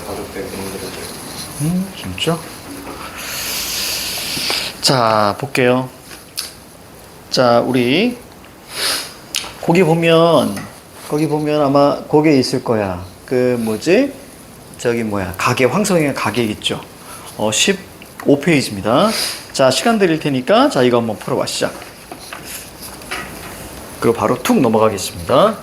가족들 그런 거죠. 진짜? 자, 볼게요. 자, 우리 거기 보면 아마 거기에 있을 거야. 그 뭐지? 저기 뭐야? 가계, 황성의 가계 있죠? 15페이지입니다. 자, 시간 드릴 테니까 자, 이거 한번 풀어봐 시작. 그리고 바로 툭 넘어가겠습니다.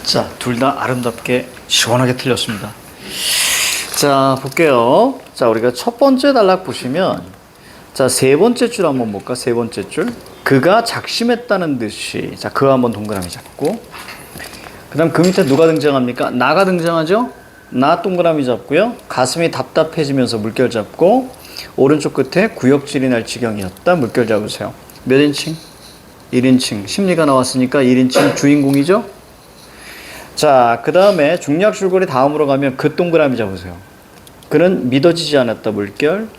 자, 둘 다 아름답게 시원하게 틀렸습니다. 자, 볼게요. 자, 우리가 첫 번째 단락 보시면, 자, 세 번째 줄 한번 볼까? 세 번째 줄. 그가 작심했다는 듯이. 자, 그가 한번 동그라미 잡고. 그 다음 그 밑에 누가 등장합니까? 나가 등장하죠? 나 동그라미 잡고요. 가슴이 답답해지면서 물결 잡고, 오른쪽 끝에 구역질이 날 지경이었다. 물결 잡으세요. 몇 인칭? 1인칭. 심리가 나왔으니까 1인칭 주인공이죠? 자, 그 다음에 중략 줄거리 다음으로 가면 그 동그라미 잡으세요. 그는 믿어지지 않았다. 물결.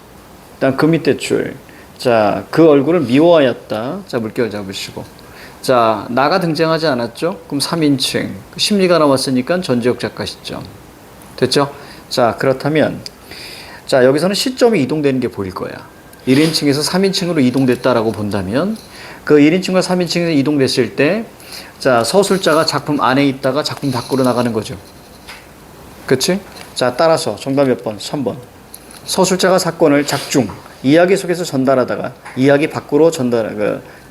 일단 그 밑에 줄. 자, 그 얼굴을 미워하였다. 자, 물결 잡으시고. 자, 나가 등장하지 않았죠? 그럼 3인칭. 심리가 나왔으니까 전지적 작가 시점. 됐죠? 자, 그렇다면 자, 여기서는 시점이 이동되는 게 보일 거야. 1인칭에서 3인칭으로 이동됐다라고 본다면 그 1인칭과 3인칭에서 이동됐을 때 자, 서술자가 작품 안에 있다가 작품 밖으로 나가는 거죠. 그치? 자, 따라서 정답 몇 번? 3번. 서술자가 사건을 작중, 이야기 속에서 전달하다가 이야기 밖으로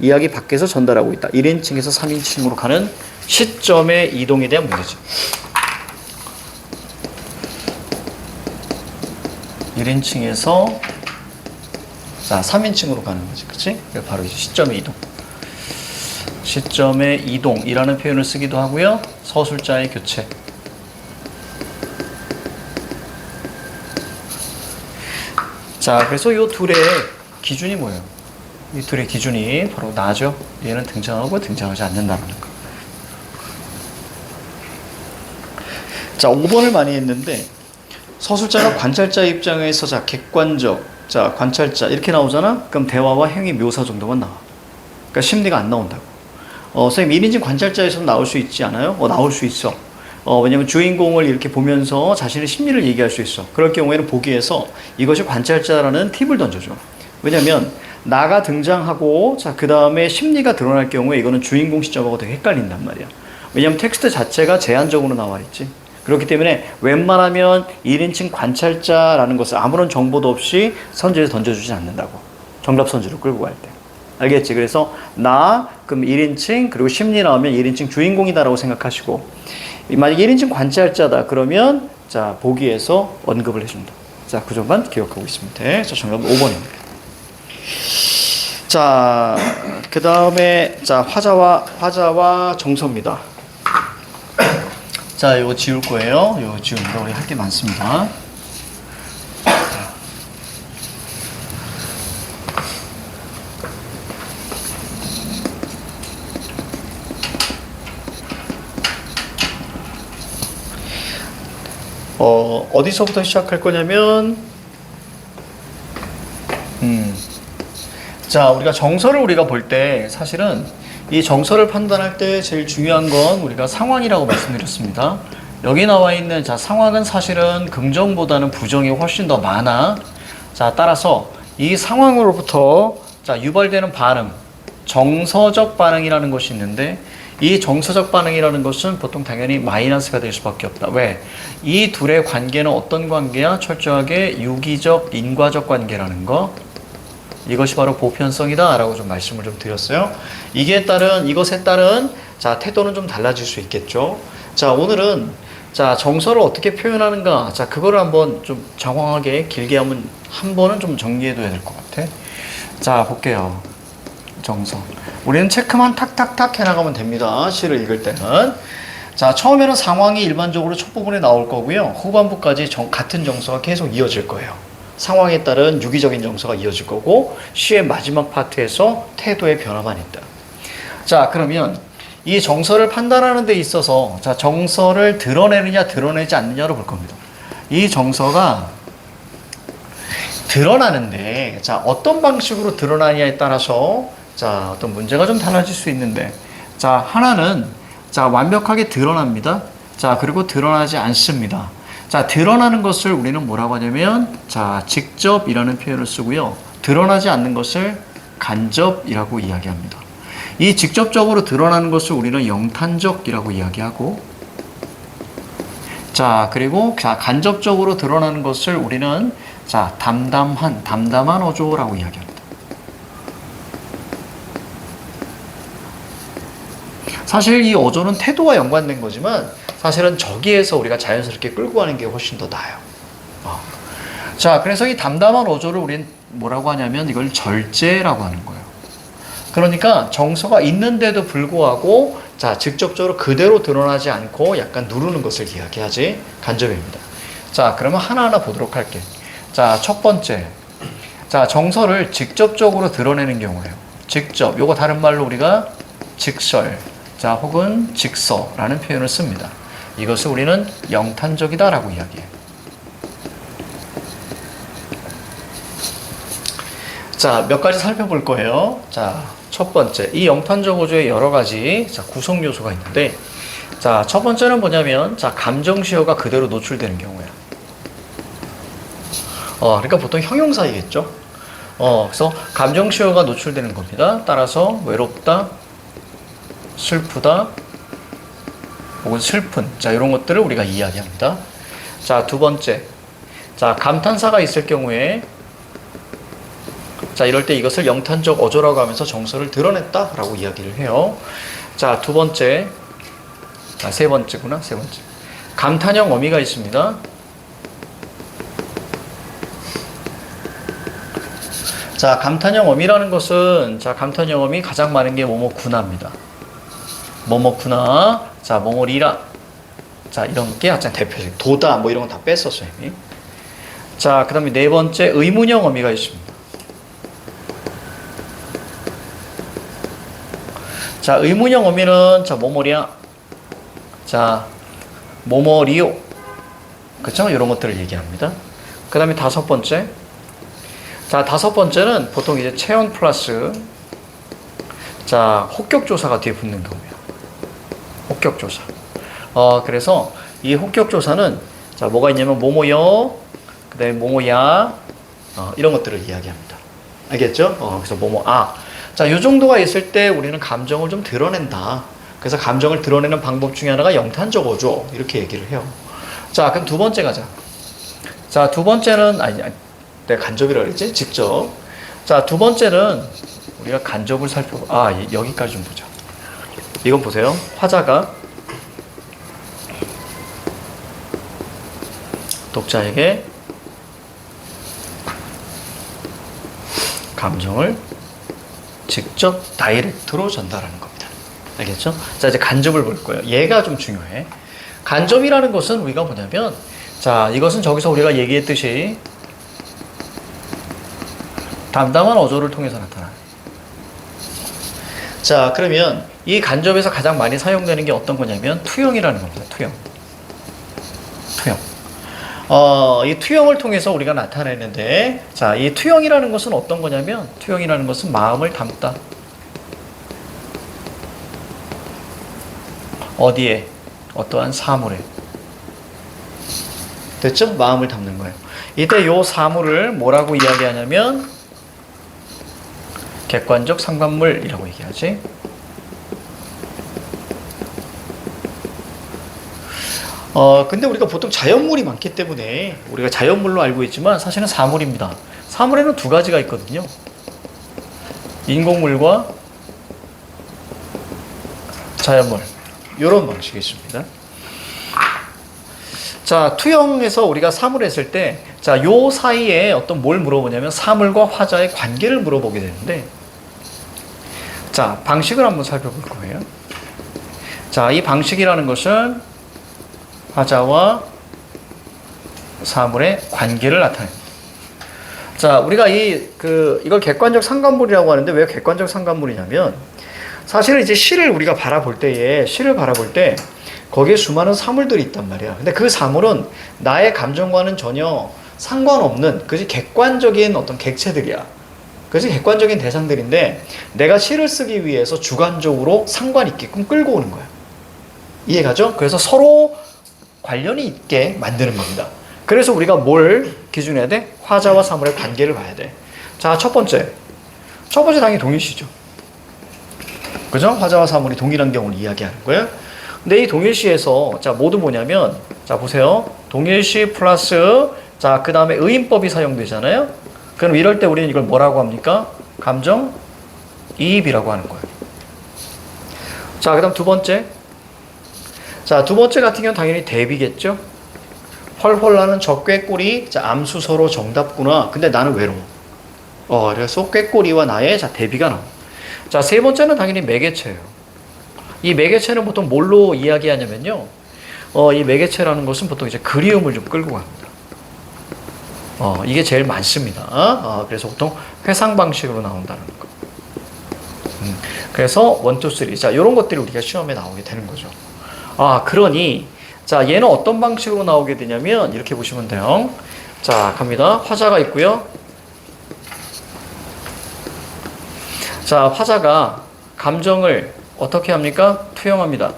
이야기 밖에서 전달하고 있다. 1인칭에서 3인칭으로 가는 시점의 이동에 대한 문제죠. 1인칭에서 자, 3인칭으로 가는 거지. 그치? 바로 시점의 이동. 시점의 이동이라는 표현을 쓰기도 하고요. 서술자의 교체. 자, 그래서 이 둘의 기준이 뭐예요? 이 둘의 기준이 바로 나죠. 얘는 등장하고 등장하지 않는다는 거. 자, 5번을 많이 했는데 서술자가 관찰자 입장에서 자, 객관적, 자, 관찰자 이렇게 나오잖아? 그럼 대화와 행위 묘사 정도만 나와. 그러니까 심리가 안 나온다고. 선생님 1인칭 관찰자에서도 나올 수 있지 않아요? 나올 수 있어. 왜냐면 주인공을 이렇게 보면서 자신의 심리를 얘기할 수 있어. 그럴 경우에는 보기에서 이것이 관찰자라는 팁을 던져줘. 왜냐면 나가 등장하고 자, 그 다음에 심리가 드러날 경우에 이거는 주인공 시점하고 되게 헷갈린단 말이야. 왜냐하면 텍스트 자체가 제한적으로 나와 있지. 그렇기 때문에 웬만하면 1인칭 관찰자라는 것을 아무런 정보도 없이 선지에 던져주진 않는다고. 정답 선지로 끌고 갈 때. 알겠지? 그래서 나, 그럼 1인칭, 그리고 심리 나오면 1인칭 주인공이다라고 생각하시고, 만약 1인칭 관찰자다 그러면 자 보기에서 언급을 해준다. 자, 그 점만 기억하고 있으면 돼. 자, 정답은 5번입니다. 자, 그 다음에 자 화자와 정서입니다. 자, 이거 지울 거예요. 이거 지웁니다. 우리 할 게 많습니다. 어디서부터 시작할 거냐면, 자, 우리가 정서를 우리가 볼 때 사실은 이 정서를 판단할 때 제일 중요한 건 우리가 상황이라고 말씀드렸습니다. 여기 나와 있는 자, 상황은 사실은 긍정보다는 부정이 훨씬 더 많아. 자, 따라서 이 상황으로부터 자, 유발되는 반응, 정서적 반응이라는 것이 있는데 이 정서적 반응이라는 것은 보통 당연히 마이너스가 될 수밖에 없다. 왜? 이 둘의 관계는 어떤 관계야? 철저하게 유기적, 인과적 관계라는 거. 이것이 바로 보편성이다 라고 좀 말씀을 좀 드렸어요. 이것에 따른 자, 태도는 좀 달라질 수 있겠죠. 자, 오늘은 자, 정서를 어떻게 표현하는가. 자, 그거를 한번 좀 장황하게 길게 한 번은 좀 정리해둬야 될 것 같아. 자, 볼게요. 정서. 우리는 체크만 탁탁탁 해나가면 됩니다. 시를 읽을 때는. 자, 처음에는 상황이 일반적으로 첫 부분에 나올 거고요. 후반부까지 같은 정서가 계속 이어질 거예요. 상황에 따른 유기적인 정서가 이어질 거고, 시의 마지막 파트에서 태도의 변화만 있다. 자, 그러면 이 정서를 판단하는 데 있어서 자, 정서를 드러내느냐 드러내지 않느냐로 볼 겁니다. 이 정서가 드러나는데 자, 어떤 방식으로 드러나느냐에 따라서 자, 어떤 문제가 좀 달라질 수 있는데, 자, 하나는 자, 완벽하게 드러납니다. 자, 그리고 드러나지 않습니다. 자, 드러나는 것을 우리는 뭐라고 하냐면 자, 직접이라는 표현을 쓰고요. 드러나지 않는 것을 간접이라고 이야기합니다. 이 직접적으로 드러나는 것을 우리는 영탄적이라고 이야기하고, 자, 그리고 자, 간접적으로 드러나는 것을 우리는 자, 담담한 어조라고 이야기합니다. 사실 이 어조는 태도와 연관된 거지만 사실은 저기에서 우리가 자연스럽게 끌고 가는 게 훨씬 더 나아요. 자, 그래서 이 담담한 어조를 우리는 뭐라고 하냐면 이걸 절제라고 하는 거예요. 그러니까 정서가 있는데도 불구하고 자, 직접적으로 그대로 드러나지 않고 약간 누르는 것을 이야기하지 간접입니다. 자, 그러면 하나하나 보도록 할게. 자, 첫 번째. 자, 정서를 직접적으로 드러내는 경우예요. 직접. 요거 다른 말로 우리가 직설. 자, 혹은 직서라는 표현을 씁니다. 이것을 우리는 영탄적이다라고 이야기해요. 자, 몇 가지 살펴볼 거예요. 자, 첫 번째. 이 영탄적 어조에 여러 가지 자, 구성 요소가 있는데, 자, 첫 번째는 뭐냐면, 자, 감정 시효가 그대로 노출되는 경우야. 그러니까 보통 형용사이겠죠? 그래서 감정 시효가 노출되는 겁니다. 따라서 외롭다, 슬프다, 혹은 슬픈, 자, 이런 것들을 우리가 이야기합니다. 자, 두 번째. 자, 감탄사가 있을 경우에, 자, 이럴 때 이것을 영탄적 어조라고 하면서 정서를 드러냈다라고 이야기를 해요. 자, 두 번째. 세 번째구나, 세 번째. 감탄형 어미가 있습니다. 자, 감탄형 어미라는 것은, 자, 감탄형 어미 가장 많은 게 뭐뭐구나입니다. 뭐뭐구나, 자, 뭐뭐리라. 자, 이런 게 가장 대표적. 도다, 뭐 이런 건 다 뺐었어요, 이미. 자, 그 다음에 네 번째, 의문형 어미가 있습니다. 자, 의문형 어미는, 자, 뭐뭐리야. 자, 뭐뭐리요. 그쵸? 이런 것들을 얘기합니다. 그 다음에 다섯 번째. 자, 다섯 번째는 보통 이제 체온 플러스, 자, 혹격조사가 뒤에 붙는 경우예요. 혹격조사. 그래서 이 혹격조사는, 자, 뭐가 있냐면, 뭐뭐요, 그 다음에 뭐뭐야, 이런 것들을 이야기합니다. 알겠죠? 그래서 뭐뭐, 자, 요 정도가 있을 때 우리는 감정을 좀 드러낸다. 그래서 감정을 드러내는 방법 중에 하나가 영탄적 어조 이렇게 얘기를 해요. 자, 그럼 두 번째 가자. 자, 두 번째는 아니 내가 간접이라고 그랬지? 직접. 자, 두 번째는 우리가 간접을 여기까지 좀 보자. 이건 보세요. 화자가 독자에게 감정을 직접 다이렉트로 전달하는 겁니다. 알겠죠? 자, 이제 간접을 볼 거예요. 얘가 좀 중요해. 간접이라는 것은 우리가 뭐냐면, 자, 이것은 저기서 우리가 얘기했듯이 담담한 어조를 통해서 나타나요. 자, 그러면 이 간접에서 가장 많이 사용되는 게 어떤 거냐면 투영이라는 겁니다. 투영. 이 투영을 통해서 우리가 나타내는데, 자, 이 투영이라는 것은 어떤 거냐면, 투영이라는 것은 마음을 담다. 어디에? 어떠한 사물에. 됐죠? 마음을 담는 거예요. 이때 요 사물을 뭐라고 이야기하냐면, 객관적 상관물이라고 얘기하지. 근데 우리가 보통 자연물이 많기 때문에 우리가 자연물로 알고 있지만 사실은 사물입니다. 사물에는 두 가지가 있거든요. 인공물과 자연물. 이런 방식이 있습니다. 자, 투영에서 우리가 사물을 했을 때, 자, 요 사이에 어떤 뭘 물어보냐면 사물과 화자의 관계를 물어보게 되는데, 자, 방식을 한번 살펴볼 거예요. 자, 이 방식이라는 것은 화자와 사물의 관계를 나타냅니다. 자, 우리가 이걸 객관적 상관물이라고 하는데 왜 객관적 상관물이냐면, 사실은 이제 시를 우리가 바라볼 때 거기에 수많은 사물들이 있단 말이야. 근데 그 사물은 나의 감정과는 전혀 상관없는, 그지, 객관적인 어떤 객체들이야. 그지, 객관적인 대상들인데 내가 시를 쓰기 위해서 주관적으로 상관 있게끔 끌고 오는 거야. 이해가죠? 그래서 서로 관련이 있게 만드는 겁니다. 그래서 우리가 뭘 기준해야 돼? 화자와 사물의 관계를 봐야 돼. 자, 첫 번째 당연히 동일시죠. 그죠? 화자와 사물이 동일한 경우를 이야기하는 거예요. 근데 이 동일시에서, 자, 모두 뭐냐면, 자, 보세요. 동일시 플러스, 자, 그 다음에 의인법이 사용되잖아요. 그럼 이럴 때 우리는 이걸 뭐라고 합니까? 감정 이입이라고 하는 거예요. 자, 그 다음 두 번째. 자, 두 번째 같은 경우는 당연히 대비겠죠? 헐헐 나는 저 꾀꼬리, 자, 암수 서로 정답구나. 근데 나는 외로워. 그래서 꾀꼬리와 나의, 자, 대비가 나와. 자, 세 번째는 당연히 매개체예요. 이 매개체는 보통 뭘로 이야기하냐면요. 이 매개체라는 것은 보통 이제 그리움을 좀 끌고 갑니다. 이게 제일 많습니다. 그래서 보통 회상 방식으로 나온다는 거. 그래서 1, 2, 3. 자, 요런 것들이 우리가 시험에 나오게 되는 거죠. 그러니, 자, 얘는 어떤 방식으로 나오게 되냐면, 이렇게 보시면 돼요. 자, 갑니다. 화자가 있고요. 자, 화자가 감정을 어떻게 합니까? 투영합니다.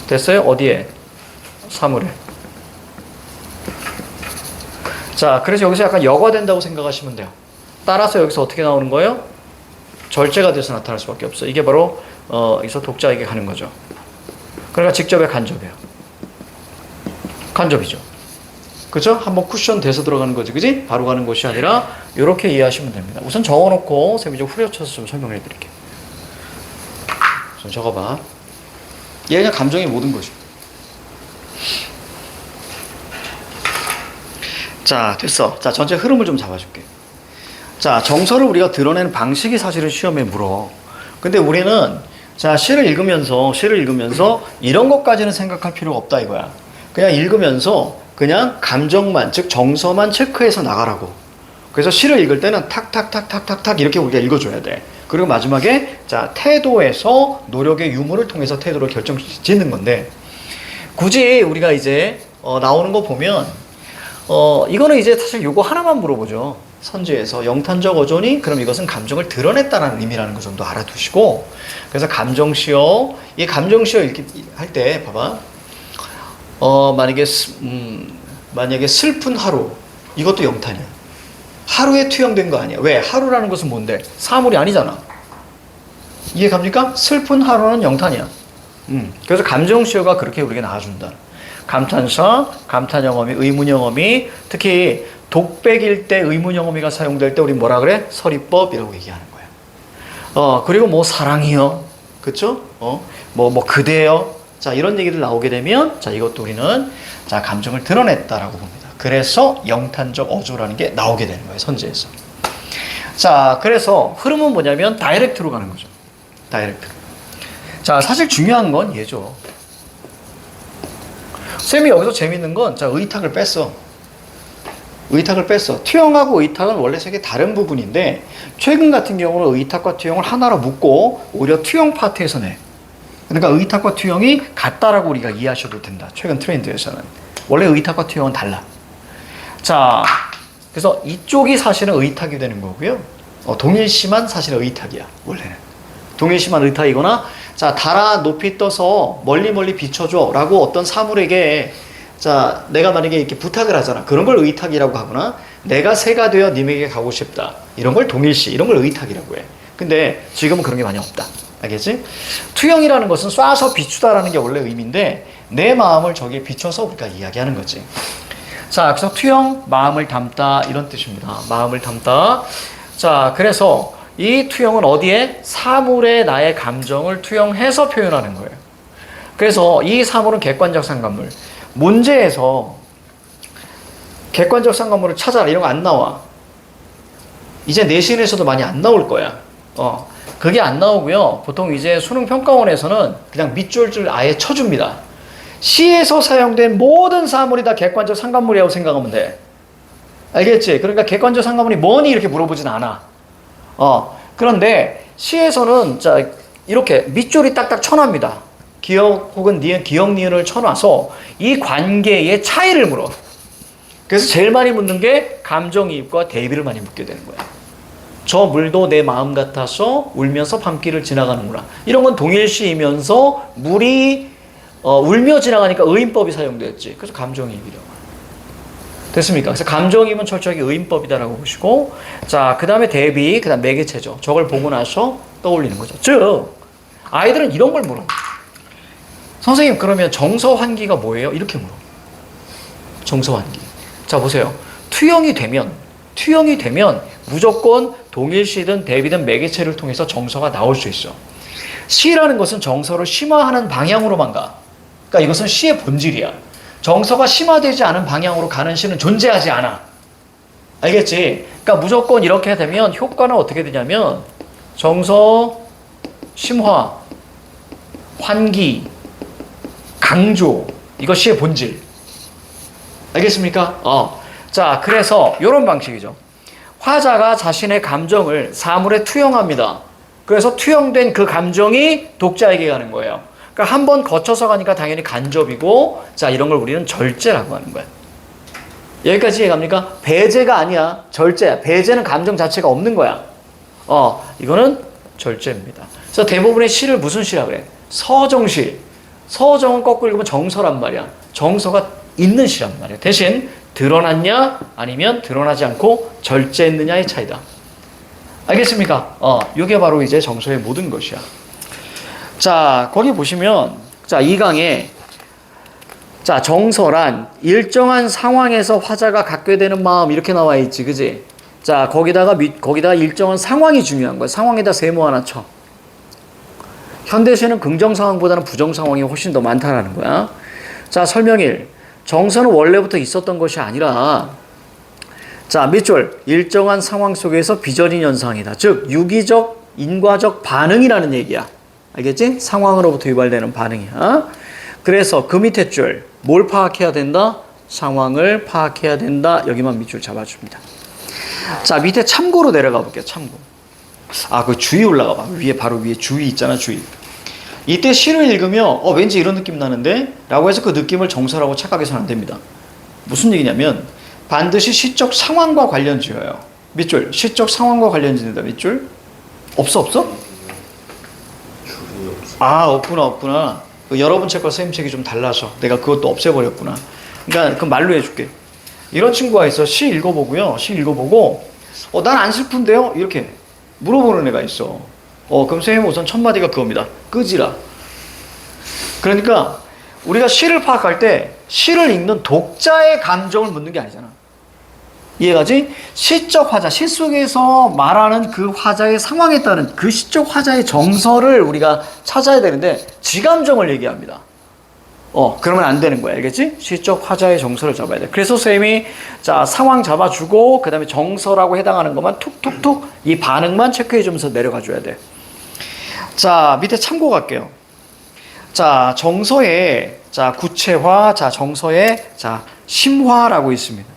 됐어요? 어디에? 사물에. 자, 그래서 여기서 약간 역화된다고 생각하시면 돼요. 따라서 여기서 어떻게 나오는 거예요? 절제가 돼서 나타날 수밖에 없어요. 이게 바로 여기서 독자에게 가는 거죠. 그러니까 직접의 간접이에요. 간접이죠. 그죠? 한번 쿠션 돼서 들어가는 거지, 그지? 바로 가는 것이 아니라 이렇게 이해하시면 됩니다. 우선 적어놓고 쌤이 좀 후려쳐서 좀 설명해 드릴게요. 우선 적어봐. 얘 그냥 감정의 모든 것이. 자, 됐어. 자, 전체 흐름을 좀 잡아줄게. 자, 정서를 우리가 드러내는 방식이 사실은 시험에 물어. 근데 우리는, 자, 시를 읽으면서 이런 것까지는 생각할 필요가 없다 이거야. 그냥 읽으면서 그냥 감정만, 즉 정서만 체크해서 나가라고. 그래서 시를 읽을 때는 탁탁탁탁탁탁 이렇게 우리가 읽어줘야 돼. 그리고 마지막에, 자, 태도에서 노력의 유무를 통해서 태도를 결정짓는 건데, 굳이 우리가 이제 나오는 거 보면 이거는 이제 사실 요거 하나만 물어보죠. 선지에서 영탄적 어조니? 그럼 이것은 감정을 드러냈다는 의미라는 거 정도 알아두시고, 그래서 감정시어, 이 감정시어 할 때 봐봐. 만약에 슬픈 하루, 이것도 영탄이야. 하루에 투영된 거 아니야. 왜? 하루라는 것은 뭔데? 사물이 아니잖아. 이해 갑니까? 슬픈 하루는 영탄이야. 그래서 감정시효가 그렇게 우리에게 나와준다. 감탄사, 감탄영어미, 의문영어미, 특히 독백일 때 의문영어미가 사용될 때 우리 뭐라 그래? 서리법이라고 얘기하는 거예요. 그리고 뭐 사랑이요, 그쵸? 뭐 그대요. 자, 이런 얘기들 나오게 되면 자, 이것도 우리는 자, 감정을 드러냈다라고 봅니다. 그래서 영탄적 어조라는 게 나오게 되는 거예요, 선지에서. 자, 그래서 흐름은 뭐냐면 다이렉트로 가는 거죠. 다이렉트. 자, 사실 중요한 건 얘죠. 쌤이 여기서 재밌는 건, 자, 의탁을 뺐어. 의탁을 뺐어. 투영하고 의탁은 원래 되게 다른 부분인데, 최근 같은 경우는 의탁과 투영을 하나로 묶고, 오히려 투영 파트에서 내. 그러니까 의탁과 투영이 같다라고 우리가 이해하셔도 된다. 최근 트렌드에서는. 원래 의탁과 투영은 달라. 자, 그래서 이쪽이 사실은 의탁이 되는 거고요. 동일시만 사실은 의탁이야, 원래는. 동일시만 의탁이거나, 자, 달아 높이 떠서 멀리 비춰줘 라고 어떤 사물에게, 자, 내가 만약에 이렇게 부탁을 하잖아. 그런 걸 의탁이라고 하거나, 내가 새가 되어 님에게 가고 싶다. 이런 걸 동일시, 이런 걸 의탁이라고 해. 근데 지금은 그런 게 많이 없다. 알겠지? 투영이라는 것은 쏴서 비추다라는 게 원래 의미인데, 내 마음을 저기에 비춰서 우리가 이야기하는 거지. 자, 그래서 투영, 마음을 담다, 이런 뜻입니다. 마음을 담다. 자, 그래서 이 투영은 어디에? 사물에 나의 감정을 투영해서 표현하는 거예요. 그래서 이 사물은 객관적 상관물. 문제에서 객관적 상관물을 찾아라, 이런 거 안 나와. 이제 내신에서도 많이 안 나올 거야. 그게 안 나오고요. 보통 이제 수능평가원에서는 그냥 밑줄을 아예 쳐줍니다. 시에서 사용된 모든 사물이 다 객관적 상관물이라고 생각하면 돼. 알겠지? 그러니까 객관적 상관물이 뭐니? 이렇게 물어보진 않아. 그런데 시에서는 자, 이렇게 밑줄이 딱딱 쳐놔니다. 기억 혹은 니은, 기억, 니은을 쳐놔서 이 관계의 차이를 물어. 그래서 제일 많이 묻는 게 감정이입과 대비를 많이 묻게 되는 거야. 저 물도 내 마음 같아서 울면서 밤길을 지나가는구나. 이런 건 동일시이면서 물이 울며 지나가니까 의인법이 사용되었지. 그래서 감정이입이라고. 됐습니까? 그래서 감정이입은 철저하게 의인법이다라고 보시고, 자, 그 다음에 대비, 그 다음 매개체죠. 저걸 보고 나서 떠올리는 거죠. 즉, 아이들은 이런 걸 물어. 선생님, 그러면 정서환기가 뭐예요? 이렇게 물어. 정서환기. 자, 보세요. 투영이 되면 무조건 동일시든 대비든 매개체를 통해서 정서가 나올 수 있어. 시라는 것은 정서를 심화하는 방향으로만 가. 그러니까 이것은 시의 본질이야. 정서가 심화되지 않은 방향으로 가는 시는 존재하지 않아. 알겠지? 그러니까 무조건 이렇게 되면 효과는 어떻게 되냐면 정서, 심화, 환기, 강조, 이거 시의 본질. 알겠습니까? 자, 그래서 이런 방식이죠. 화자가 자신의 감정을 사물에 투영합니다. 그래서 투영된 그 감정이 독자에게 가는 거예요. 그러니까 한 번 거쳐서 가니까 당연히 간접이고, 자, 이런 걸 우리는 절제라고 하는 거야. 여기까지 이해갑니까? 배제가 아니야. 절제야. 배제는 감정 자체가 없는 거야. 이거는 절제입니다. 그래서 대부분의 시를 무슨 시라고 그래? 서정시. 서정은 거꾸로 읽으면 정서란 말이야. 정서가 있는 시란 말이야. 대신 드러났냐 아니면 드러나지 않고 절제했느냐의 차이다. 알겠습니까? 이게 바로 이제 정서의 모든 것이야. 자, 거기 보시면, 자, 2강에, 자, 정서란 일정한 상황에서 화자가 갖게 되는 마음, 이렇게 나와 있지, 그지? 자, 거기다가 일정한 상황이 중요한 거야. 상황에다 세모 하나 쳐. 현대시는 긍정 상황보다는 부정 상황이 훨씬 더 많다라는 거야. 자, 설명 1. 정서는 원래부터 있었던 것이 아니라, 자, 밑줄. 일정한 상황 속에서 빚어진 현상이다. 즉, 유기적, 인과적 반응이라는 얘기야. 알겠지? 상황으로부터 유발되는 반응이야. 그래서 그 밑에 줄, 뭘 파악해야 된다? 상황을 파악해야 된다. 여기만 밑줄 잡아줍니다. 자, 밑에 참고로 내려가 볼게요. 참고. 그 주의 올라가 봐. 바로 위에 주의 있잖아, 주의. 이때 시를 읽으면 왠지 이런 느낌 나는데? 라고 해서 그 느낌을 정서라고 착각해서는 안 됩니다. 무슨 얘기냐면 반드시 시적 상황과 관련 지어요. 밑줄. 시적 상황과 관련 짓는다. 밑줄. 없어? 없구나. 여러분 책과 선생님 책이 좀 달라서 내가 그것도 없애버렸구나. 그러니까 그 말로 해줄게. 이런 친구가 있어. 시 읽어보고요. 시 읽어보고 난 안 슬픈데요? 이렇게 물어보는 애가 있어. 그럼 선생님 우선 첫 마디가 그겁니다. 끄지라. 그러니까 우리가 시를 파악할 때 시를 읽는 독자의 감정을 묻는 게 아니잖아. 이해가지? 시적 화자, 시 속에서 말하는 그 화자의 상황에 따른 그 시적 화자의 정서를 우리가 찾아야 되는데 지감정을 얘기합니다. 그러면 안 되는 거야. 알겠지? 시적 화자의 정서를 잡아야 돼. 그래서 선생님이 자, 상황 잡아주고 그 다음에 정서라고 해당하는 것만 툭툭툭 이 반응만 체크해 주면서 내려가 줘야 돼. 자, 밑에 참고 갈게요. 자, 정서에 자, 구체화, 자, 정서에 자, 심화라고 있습니다.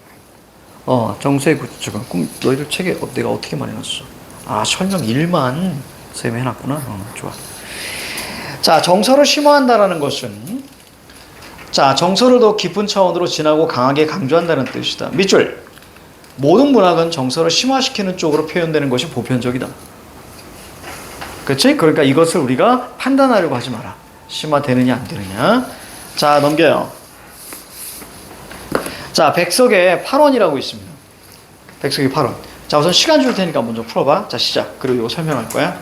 정서의 구체화. 그럼 너희들 책에 내가 어떻게 말해놨어? 설명 1만 선생님이 해놨구나. 좋아. 자, 정서를 심화한다라는 것은 자, 정서를 더 깊은 차원으로 진하고 강하게 강조한다는 뜻이다. 밑줄. 모든 문학은 정서를 심화시키는 쪽으로 표현되는 것이 보편적이다. 그렇지? 그러니까 이것을 우리가 판단하려고 하지 마라. 심화되느냐 안 되느냐. 자, 넘겨요. 자, 백석의 8원이라고 있습니다. 백석의 8원. 자, 우선 시간 줄 테니까 먼저 풀어봐. 자, 시작. 그리고 이거 설명할 거야.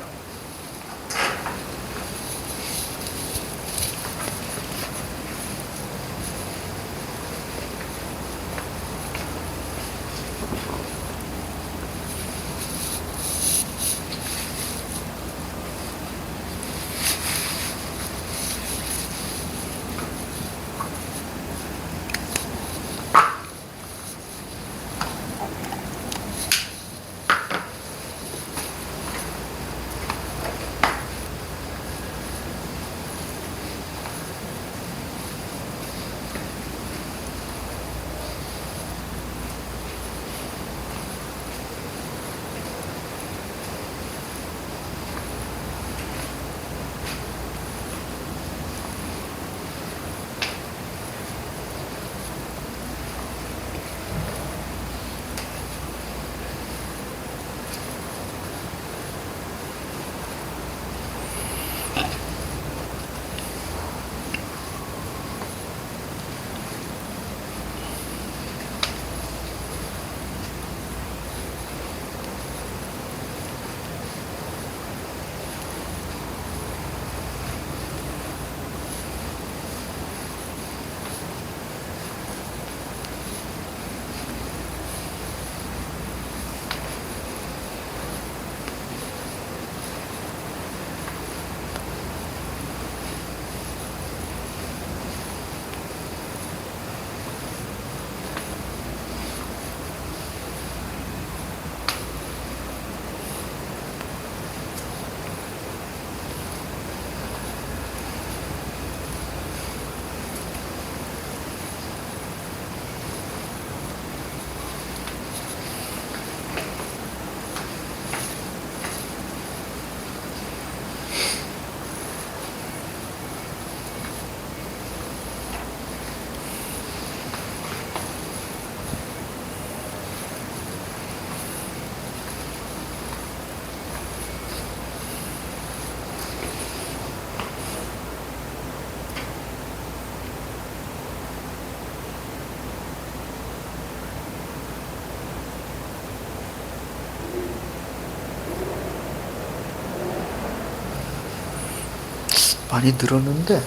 많이 늘었는데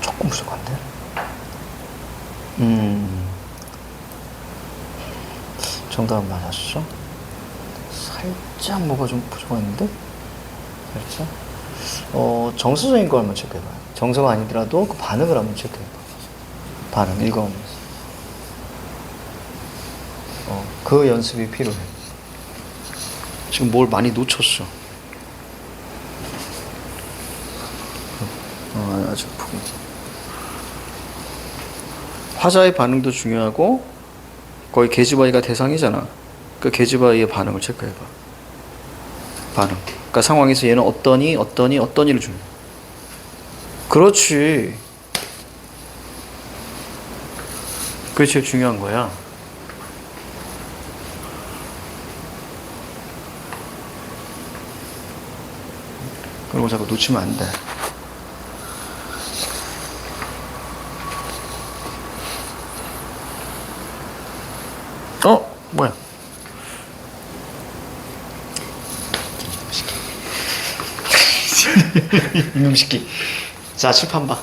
조금 부족한데? 정답 맞았어? 살짝 뭐가 좀 부족한데? 살짝? 정서적인 거 한번 체크해봐요. 정서가 아니더라도 그 반응을 한번 체크해봐. 반응 읽어보면서. 그 연습이 필요해. 지금 뭘 많이 놓쳤어. 아주 화자의 반응도 중요하고 거의 계집아이가 대상이잖아. 그 계집아이의 반응을 체크해봐. 반응. 그러니까 상황에서 얘는 어떠니를 주는. 그렇지. 그게 제일 중요한 거야. 그런 거 자꾸 놓치면 안 돼. 뭐야? 이놈 새끼. 자, 칠판 봐.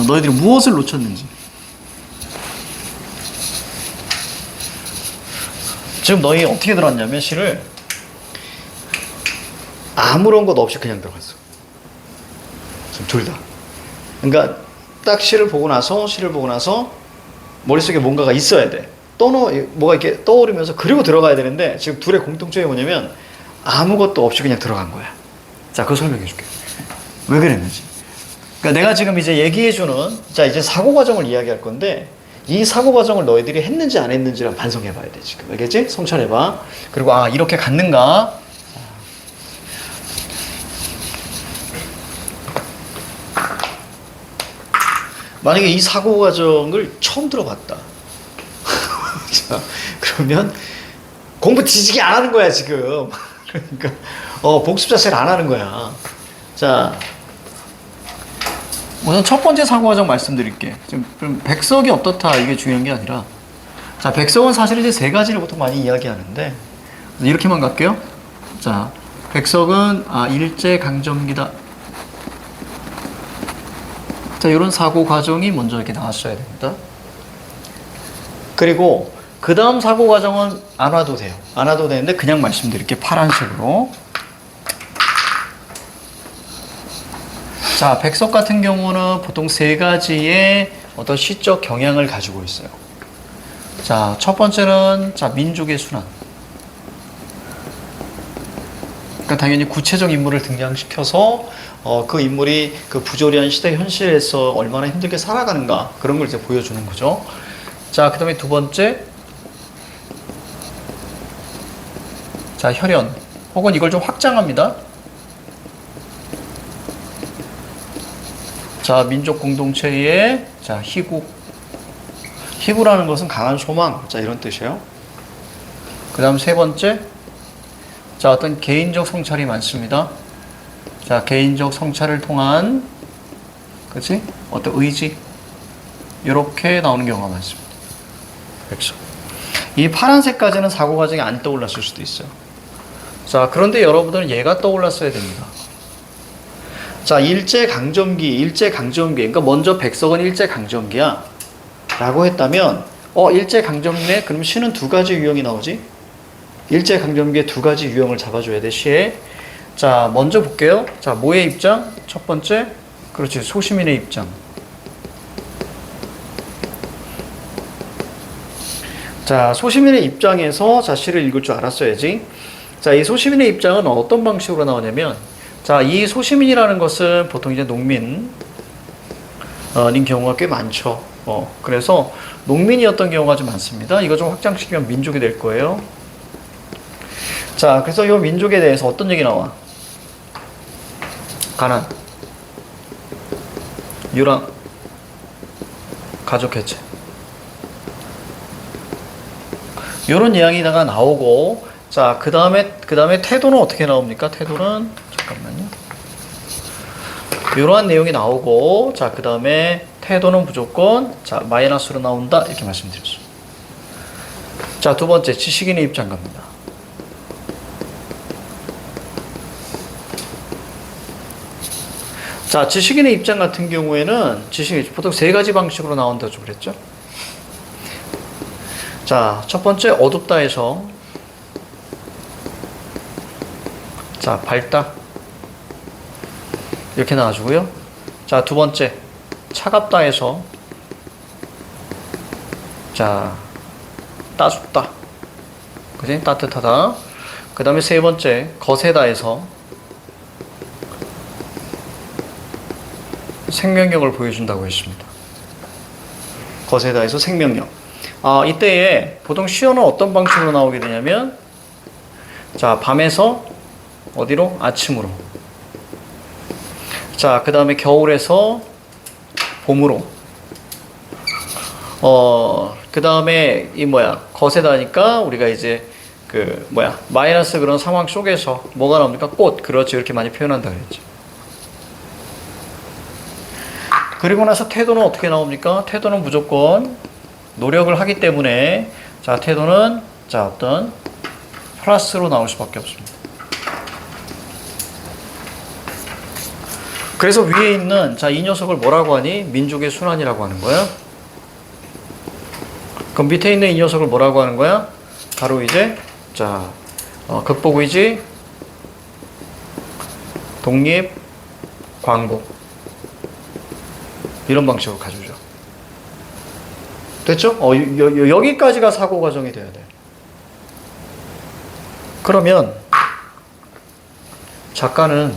너희들이 무엇을 놓쳤는지. 지금 너희 어떻게 들어왔냐면 시를 아무런 것 없이 그냥 들어갔어. 지금 둘 다. 그러니까 딱 시를 보고 나서 머릿속에 뭔가가 있어야 돼. 뭐가 이렇게 떠오르면서 그리고 들어가야 되는데 지금 둘의 공통점이 뭐냐면 아무것도 없이 그냥 들어간 거야. 자, 그거 설명해 줄게. 왜 그랬는지. 그러니까 내가 지금 이제 얘기해주는, 자, 이제 사고 과정을 이야기할 건데, 이 사고 과정을 너희들이 했는지 안 했는지를 반성해 봐야 돼, 지금. 알겠지? 성찰해 봐. 그리고, 아, 이렇게 갔는가? 만약에 이 사고 과정을 처음 들어봤다. 자, 그러면 공부 뒤지게 안 하는 거야, 지금. 그러니까, 복습 자체를 안 하는 거야. 자, 우선 첫 번째 사고 과정 말씀드릴게. 지금 백석이 어떻다 이게 중요한 게 아니라, 자, 백석은 사실 이제 세 가지를 보통 많이 이야기하는데 이렇게만 갈게요. 자, 백석은 일제 강점기다. 자, 이런 사고 과정이 먼저 이렇게 나왔어야 됩니다. 그리고 그 다음 사고 과정은 안 와도 돼요. 안 와도 되는데 그냥 말씀드릴게요. 파란색으로. 자, 백석 같은 경우는 보통 세 가지의 어떤 시적 경향을 가지고 있어요. 자, 첫 번째는, 자, 민족의 순환. 그러니까 당연히 구체적 인물을 등장시켜서 그 인물이 그 부조리한 시대 현실에서 얼마나 힘들게 살아가는가, 그런 걸 이제 보여주는 거죠. 자, 그 다음에 두 번째, 자, 혈연. 혹은 이걸 좀 확장합니다. 자, 민족 공동체의, 자, 희구. 희구라는 것은 강한 소망. 자, 이런 뜻이에요. 그 다음 세 번째, 자, 어떤 개인적 성찰이 많습니다. 자, 개인적 성찰을 통한, 그치? 어떤 의지. 이렇게 나오는 경우가 많습니다. 백석. 이 파란색까지는 사고 과정이 안 떠올랐을 수도 있어요. 자, 그런데 여러분들은 얘가 떠올랐어야 됩니다. 자, 일제강점기. 그러니까 먼저 백석은 일제강점기야 라고 했다면, 일제강점기네? 그럼 시는 두 가지 유형이 나오지? 일제강점기의 두 가지 유형을 잡아줘야 돼, 시에. 자, 먼저 볼게요. 자, 뭐의 입장? 첫 번째, 그렇지, 소시민의 입장. 자, 소시민의 입장에서 자, 시를 읽을 줄 알았어야지. 자, 이 소시민의 입장은 어떤 방식으로 나오냐면, 자, 이 소시민이라는 것은 보통 이제 농민인 경우가 꽤 많죠. 그래서 농민이었던 경우가 좀 많습니다. 이거 좀 확장시키면 민족이 될 거예요. 자, 그래서 이 민족에 대해서 어떤 얘기 나와? 가난, 유랑, 가족 해체. 이런 이야기가 나오고, 자, 그 다음에 태도는 어떻게 나옵니까? 태도는, 잠깐만요. 이러한 내용이 나오고, 자, 그 다음에 태도는 무조건, 자, 마이너스로 나온다. 이렇게 말씀드렸어요. 자, 두 번째, 지식인의 입장 갑니다. 자, 지식인의 입장 같은 경우에는, 보통 세 가지 방식으로 나온다고 그랬죠? 자, 첫 번째, 어둡다에서, 자, 밝다. 이렇게 나와주고요. 자, 두 번째, 차갑다에서, 자, 따숩다. 그지? 따뜻하다. 그 다음에 세 번째, 거세다에서, 생명력을 보여준다고 했습니다. 거세다에서 생명력. 이때에 보통 시어는 어떤 방식으로 나오게 되냐면, 자, 밤에서 어디로? 아침으로. 자, 그 다음에 겨울에서 봄으로. 그 다음에 거세다니까 우리가 이제 마이너스 그런 상황 속에서 뭐가 나옵니까? 꽃. 그렇지. 이렇게 많이 표현한다 그랬죠. 그리고 나서 태도는 어떻게 나옵니까? 태도는 무조건 노력을 하기 때문에, 자, 태도는, 자, 어떤 플러스로 나올 수밖에 없습니다. 그래서 위에 있는 자, 이 녀석을 뭐라고 하니? 민족의 순환이라고 하는 거야. 그럼 밑에 있는 이 녀석을 뭐라고 하는 거야? 바로 이제 자, 극복의지, 독립, 광복 이런 방식으로 가져오죠. 됐죠? 여기까지가 사고 과정이 돼야 돼. 그러면 작가는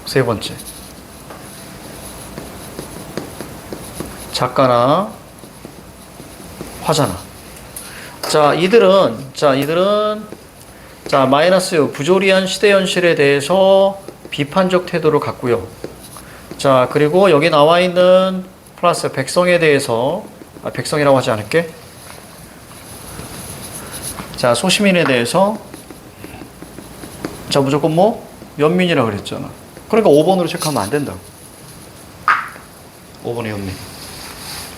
세 번째. 작가나 화자나. 이들은 마이너스 부조리한 시대 현실에 대해서 비판적 태도를 갖고요. 자, 그리고 여기 나와 있는 플러스 백성에 대해서 백성이라고 하지 않을게. 자, 소시민에 대해서 자, 무조건 뭐 연민이라고 그랬잖아. 그러니까 5번으로 체크하면 안 된다고. 5번의 연민.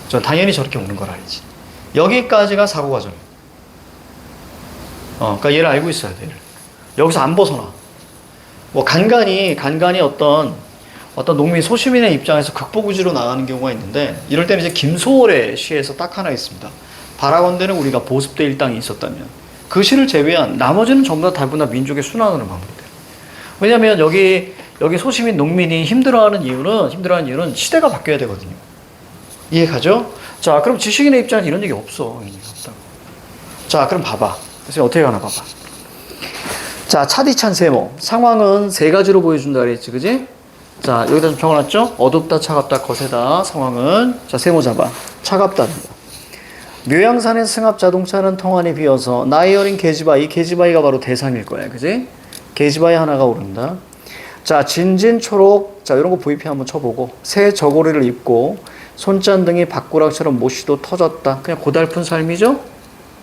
저 당연히 저렇게 오는 걸 알지. 여기까지가 사고 과정. 그러니까 얘를 알고 있어야 돼. 얘를. 여기서 안 벗어나. 뭐 간간히 어떤 농민 소시민의 입장에서 극복의지로 나가는 경우가 있는데, 이럴 때는 이제 김소월의 시에서 딱 하나 있습니다. 바라건대는 우리가 보습대 일당이 있었다면, 그 시를 제외한 나머지는 전부 다 대부분 다 민족의 순환으로 마무리돼요. 왜냐하면 여기 소시민 농민이 힘들어하는 이유는 시대가 바뀌어야 되거든요. 이해가죠? 자, 그럼 지식인의 입장에서 이런 얘기 없어. 이런 얘기 없다고. 자, 그럼 봐봐. 그래서 어떻게 가나 봐봐. 자, 차디찬 세모. 상황은 세 가지로 보여준다 그랬지, 그지? 자, 여기다 좀 적어놨죠? 어둡다, 차갑다, 거세다. 상황은. 자, 세모 잡아. 차갑다. 묘양산의 승합 자동차는 통안이 비어서 나이 어린 계지바이. 계지바이가 바로 대상일 거야, 그지? 계지바이 하나가 오른다. 자, 진진초록. 자, 이런 거 VP 한번 쳐보고. 새 저고리를 입고 손잔등이 밭구락처럼 못이도 터졌다. 그냥 고달픈 삶이죠?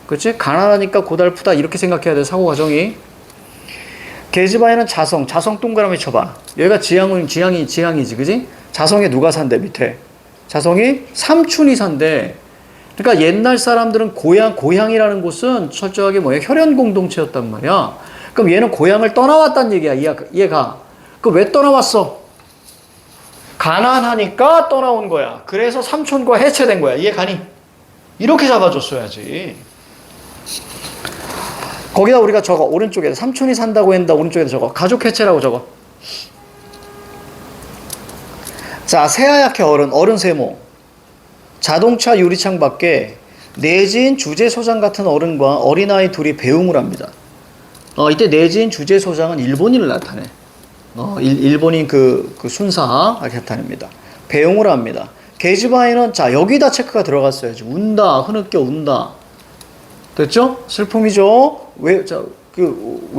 그치? 가난하니까 고달프다. 이렇게 생각해야 돼, 사고 과정이. 계지바이는 자성 동그라미 쳐봐. 여기가 지향이지, 그지? 자성에 누가 산대, 밑에? 자성이 삼촌이 산대. 그러니까 옛날 사람들은 고향이라는 곳은 철저하게 혈연 공동체였단 말이야. 그럼 얘는 고향을 떠나왔단 얘기야, 얘가. 그럼 왜 떠나왔어? 가난하니까 떠나온 거야. 그래서 삼촌과 해체된 거야. 이해가니? 이렇게 잡아줬어야지. 거기다 우리가 적어. 오른쪽에 삼촌이 산다고 한다. 오른쪽에다 적어. 가족 해체라고 적어. 자, 새하얗게 어른 세모. 자동차 유리창 밖에 내지인 주재소장 같은 어른과 어린아이 둘이 배웅을 합니다. 이때 내지인 주재소장은 일본인을 나타내. 일본인 그 순사 나타냅니다. 배웅을 합니다. 계지바이는 자, 여기다 체크가 들어갔어야지. 운다, 흐느껴 운다. 됐죠? 슬픔이죠? 왜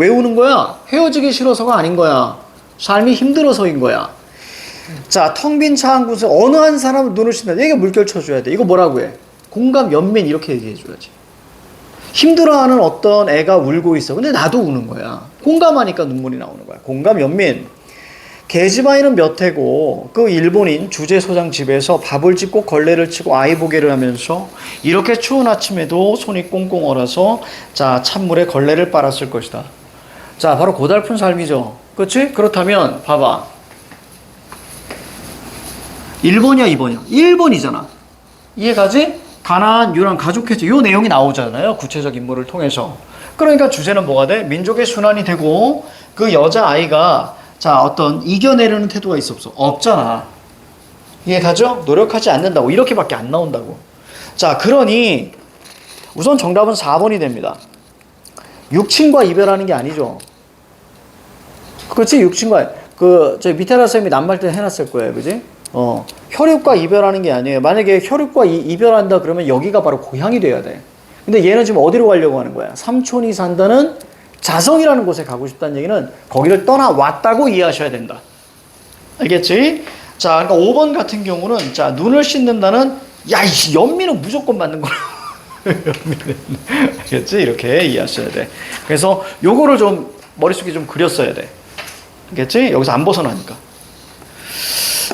우는 거야? 헤어지기 싫어서가 아닌 거야. 삶이 힘들어서인 거야. 자, 텅 빈 차 한 곳에 어느 한 사람은 눈을 쉰다. 이게 물결 쳐줘야 돼. 이거 뭐라고 해? 공감, 연민 이렇게 얘기해줘야지. 힘들어하는 어떤 애가 울고 있어. 근데 나도 우는 거야. 공감하니까 눈물이 나오는 거야. 공감, 연민. 계지바이는 몇 해고 그 일본인 주재소장 집에서 밥을 짓고 걸레를 치고 아이 보게를 하면서 이렇게 추운 아침에도 손이 꽁꽁 얼어서 자, 찬물에 걸레를 빨았을 것이다. 자, 바로 고달픈 삶이죠. 그렇지? 그렇다면 봐봐. 1번이야 2번이야? 1번이잖아. 이해가지? 가나안, 유랑, 가족회체 이 내용이 나오잖아요. 구체적 인물을 통해서. 그러니까 주제는 뭐가 돼? 민족의 순환이 되고 그 여자아이가 자, 어떤 이겨내려는 태도가 있어 없어? 없잖아. 이해가죠? 노력하지 않는다고. 이렇게밖에 안 나온다고. 자, 그러니 우선 정답은 4번이 됩니다. 육친과 이별하는 게 아니죠. 그렇지? 육친과 저 미테라 쌤이 남말 때 해놨을 거예요. 그지? 혈육과 이별하는 게 아니에요. 만약에 혈육과 이별한다 그러면 여기가 바로 고향이 돼야 돼. 근데 얘는 지금 어디로 가려고 하는 거야? 삼촌이 산다는 자성이라는 곳에 가고 싶다는 얘기는 거기를 떠나왔다고 이해하셔야 된다. 알겠지? 자, 그러니까 5번 같은 경우는 자, 눈을 씻는다는 연민은 무조건 맞는 거라. 연민은 알겠지? 이렇게 이해하셔야 돼. 그래서 요거를 좀 머릿속에 좀 그렸어야 돼. 알겠지? 여기서 안 벗어나니까.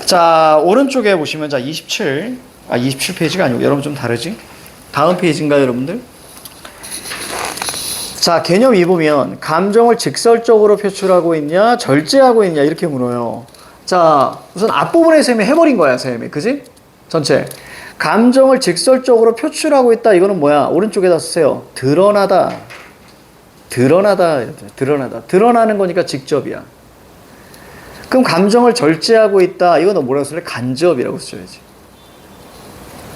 자, 오른쪽에 보시면 자, 27페이지가 아니고 여러분 좀 다르지? 다음 페이지인가요, 여러분들? 자, 개념 2 보면 감정을 직설적으로 표출하고 있냐, 절제하고 있냐 이렇게 물어요. 자, 우선 앞부분에 쌤이 해버린 거야, 쌤이. 그지? 전체. 감정을 직설적으로 표출하고 있다. 이거는 뭐야? 오른쪽에다 쓰세요. 드러나다. 드러나다. 드러나다. 드러나는 거니까 직접이야. 그럼 감정을 절제하고 있다. 이거는 뭐라고 쓸래? 간접이라고 써야지.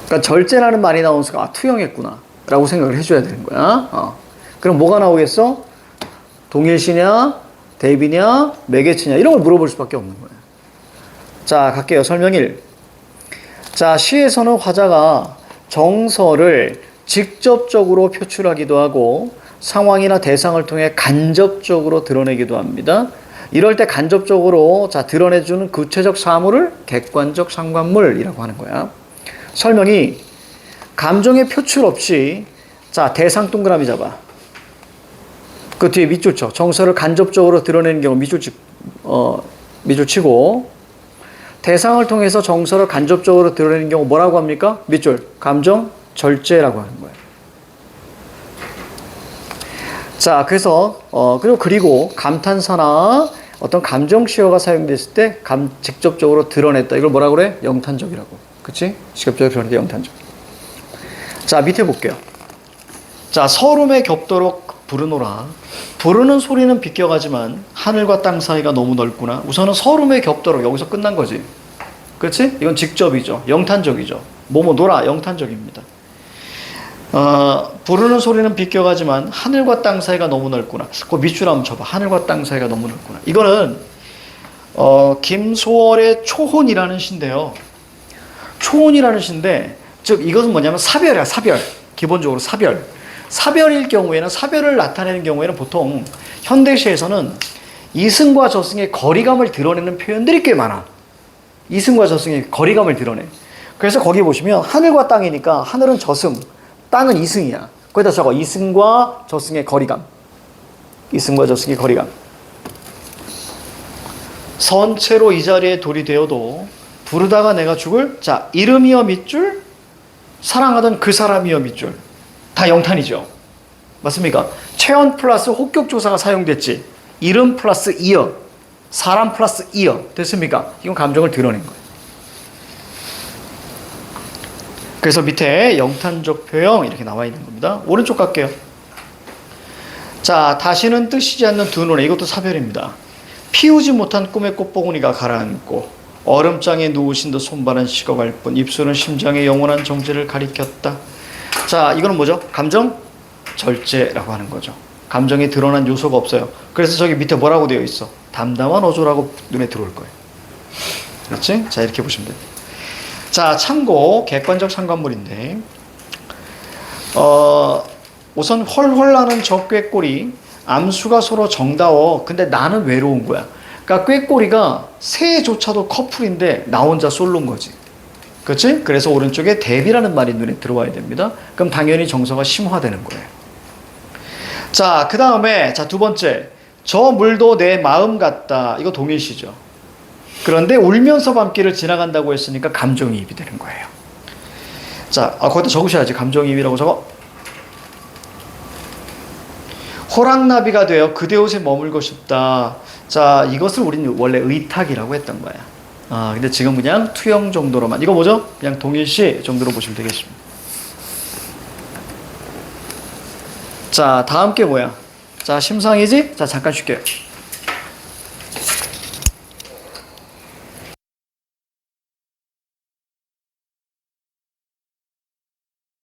그러니까 절제라는 말이 나오는 순간 투영했구나. 라고 생각을 해줘야 되는 거야. 그럼 뭐가 나오겠어? 동일시냐? 대비냐? 매개체냐? 이런 걸 물어볼 수밖에 없는 거야. 자, 갈게요. 설명 1. 자, 시에서는 화자가 정서를 직접적으로 표출하기도 하고 상황이나 대상을 통해 간접적으로 드러내기도 합니다. 이럴 때 간접적으로 드러내주는 구체적 사물을 객관적 상관물이라고 하는 거야. 설명이 감정의 표출 없이 대상 동그라미 잡아. 그 뒤에 밑줄 쳐. 정서를 간접적으로 드러내는 경우 밑줄 치고 대상을 통해서 정서를 간접적으로 드러내는 경우 뭐라고 합니까? 밑줄. 감정 절제라고 하는 거예요. 자, 그래서 그리고 감탄사나 어떤 감정시어가 사용됐을 때 직접적으로 드러냈다. 이걸 뭐라고 그래? 영탄적이라고. 그치? 직접적으로 드러낼 때 영탄적. 자, 밑에 볼게요. 자, 서름에 겹도록 부르노라. 부르는 소리는 비껴가지만 하늘과 땅 사이가 너무 넓구나. 우선은 서름에 겹도록 여기서 끝난 거지. 그렇지? 이건 직접이죠. 영탄적이죠. 뭐뭐 놀아. 영탄적입니다. 부르는 소리는 비껴가지만 하늘과 땅 사이가 너무 넓구나. 그 밑줄 한번 쳐봐. 하늘과 땅 사이가 너무 넓구나. 이거는 김소월의 초혼이라는 시인데요. 초혼이라는 시인데 즉 이것은 뭐냐면 사별이야. 사별. 기본적으로 사별. 사별일 경우에는 사별을 나타내는 경우에는 보통 현대시에서는 이승과 저승의 거리감을 드러내는 표현들이 꽤 많아. 이승과 저승의 거리감을 드러내. 그래서 거기 보시면 하늘과 땅이니까 하늘은 저승, 땅은 이승이야. 거기다 적어. 이승과 저승의 거리감. 이승과 저승의 거리감. 선체로 이 자리에 돌이 되어도 부르다가 내가 죽을. 자, 이름이여 밑줄, 사랑하던 그 사람이여 밑줄. 다 영탄이죠. 맞습니까? 체언 플러스 혹격조사가 사용됐지. 이름 플러스 이어, 사람 플러스 이어. 됐습니까? 이건 감정을 드러낸 거예요. 그래서 밑에 영탄적 표현 이렇게 나와 있는 겁니다. 오른쪽 갈게요. 자, 다시는 뜨시지 않는 두 눈에. 이것도 사별입니다. 피우지 못한 꿈의 꽃봉오리가 가라앉고 얼음장에 누우신 듯 손발은 식어갈 뿐 입술은 심장의 영원한 정제를 가리켰다. 자, 이거는 뭐죠? 감정 절제라고 하는 거죠. 감정이 드러난 요소가 없어요. 그래서 저기 밑에 뭐라고 되어 있어? 담담한 어조라고 눈에 들어올 거예요. 그렇지? 자, 이렇게 보시면 돼요. 자, 참고 객관적 상관물인데 우선 헐헐 나는 저 꾀꼬리 암수가 서로 정다워. 근데 나는 외로운 거야. 그러니까 꾀꼬리가 새조차도 커플인데 나 혼자 솔로인 거지. 그렇지? 그래서 오른쪽에 대비라는 말이 눈에 들어와야 됩니다. 그럼 당연히 정서가 심화되는 거예요. 자, 그 다음에 두 번째. 저 물도 내 마음 같다. 이거 동일시죠. 그런데 울면서 밤길을 지나간다고 했으니까 감정이입이 되는 거예요. 자, 거기다 적으셔야지. 감정이입이라고 적어. 호랑나비가 되어 그대 옷에 머물고 싶다. 자, 이것을 우리는 원래 의탁이라고 했던 거야. 근데 지금 그냥 투영 정도로만. 이거 뭐죠? 그냥 동일시 정도로 보시면 되겠습니다. 자, 다음 게 뭐야? 자, 심상이지? 자, 잠깐 쉴게요.